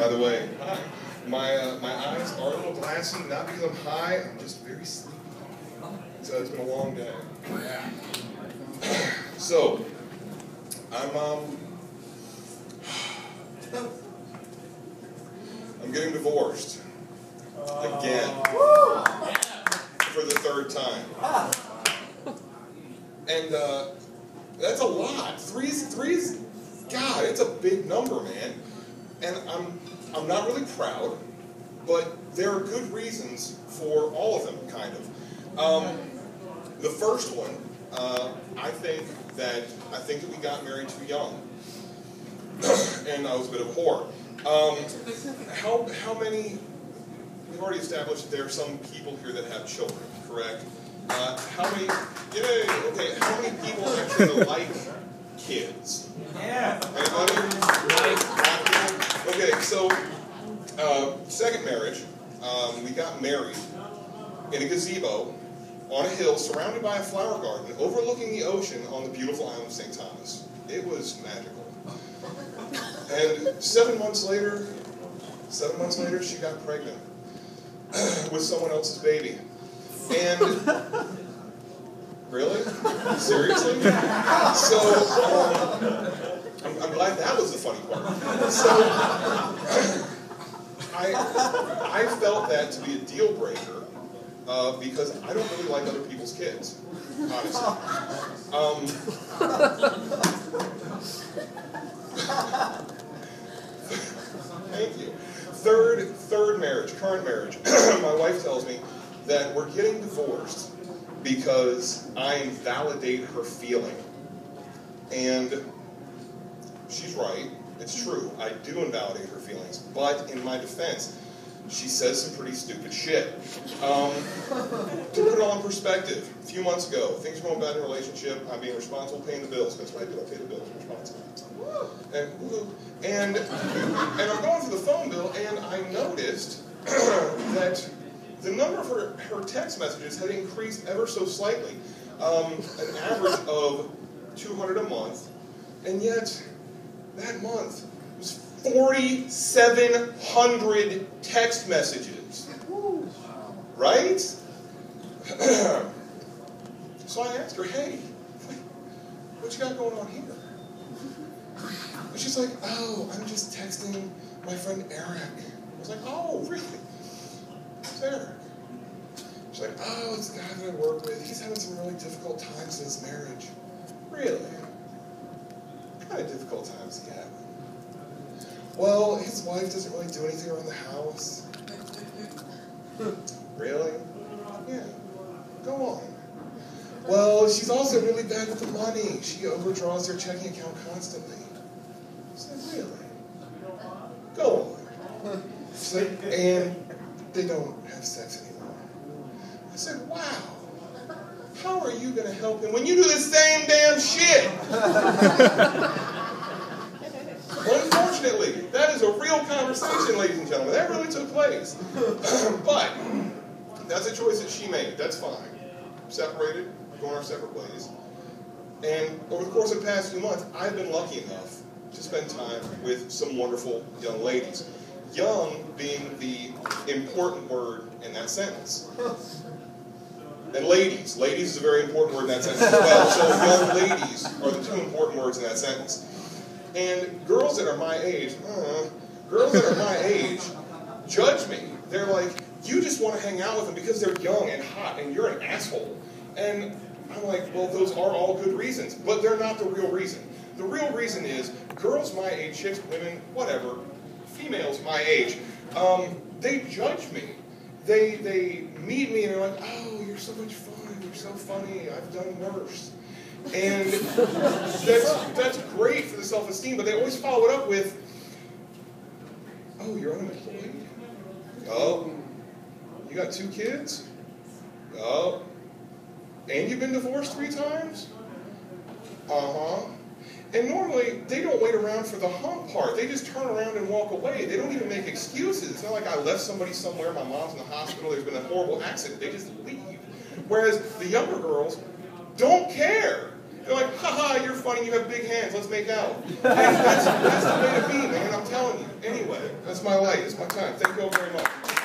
By the way, hi. My eyes are a little glassy, not because I'm high, I'm just very sleepy. So it's been a long day. Yeah. So, I'm getting divorced. Again. For the third time. And that's a lot. Three's, God, it's a big number, man. And I'm not really proud, but there are good reasons for all of them, kind of. The first one, I think that we got married too young, and I was a bit of a whore. How many? We've already established that there are some people here that have children, correct? How many? Yay! Okay, how many people actually like kids? Yeah. Anybody? Okay, so second marriage, we got married in a gazebo on a hill surrounded by a flower garden overlooking the ocean on the beautiful island of St. Thomas. It was magical. And 7 months later, she got pregnant with someone else's baby. And really? Seriously? So I'm glad that was the funny part. So I felt that to be a deal breaker because I don't really like other people's kids, honestly. Thank you. Third marriage, current marriage. My wife tells me that we're getting divorced because I invalidate her feeling. And she's right. It's true. I do invalidate her feelings. But in my defense, she says some pretty stupid shit. To put it all in perspective, a few months ago, things were going bad in a relationship. I'm being responsible, paying the bills. That's what I do. I pay the bills. I'm responsible. And I'm going for the phone bill, and I noticed that the number of her text messages had increased ever so slightly, an average of 200 a month, and yet that month was 4,700 text messages. Right? So I asked her, hey, what you got going on here? And she's like, oh, I'm just texting my friend Eric. I was like, oh, really? Who's Eric? She's like, oh, it's the guy that I work with. He's having some really difficult times in his marriage. Really? What kind of difficult times is he having? Well, his wife doesn't really do anything around the house. Really? Yeah. Go on. Well, she's also really bad with the money. She overdraws her checking account constantly. I said, really? Go on. She's like, and they don't have sex anymore. I said, wow. How are you going to help him when you do the same damn shit? Unfortunately, that is a real conversation, ladies and gentlemen. That really took place. But that's a choice that she made. That's fine. Separated, going our separate ways. And over the course of the past few months, I've been lucky enough to spend time with some wonderful young ladies. Young being the important word in that sentence. And ladies. Ladies is a very important word in that sentence as well. So young ladies are the two important words in that sentence. And girls that are my age, judge me. They're like, you just want to hang out with them because they're young and hot and you're an asshole. And I'm like, well, those are all good reasons, but they're not the real reason. The real reason is girls my age, chicks, women, whatever, females my age, they judge me. They meet me and they're like, oh, you're so much fun, you're so funny, I've done worse. And that's great for the self-esteem, but they always follow it up with, oh, you're unemployed? Oh, you got 2 kids? Oh, and you've been divorced 3 times? Uh-huh. And normally, they don't wait around for the hump part. They just turn around and walk away. They don't even make excuses. It's not like I left somebody somewhere, my mom's in the hospital, there's been a horrible accident. They just leave. Whereas the younger girls don't care. They're like, haha, you're funny, you have big hands, let's make out. And that's the way to be, man, I'm telling you. Anyway, That's my light. It's my time. Thank you all very much.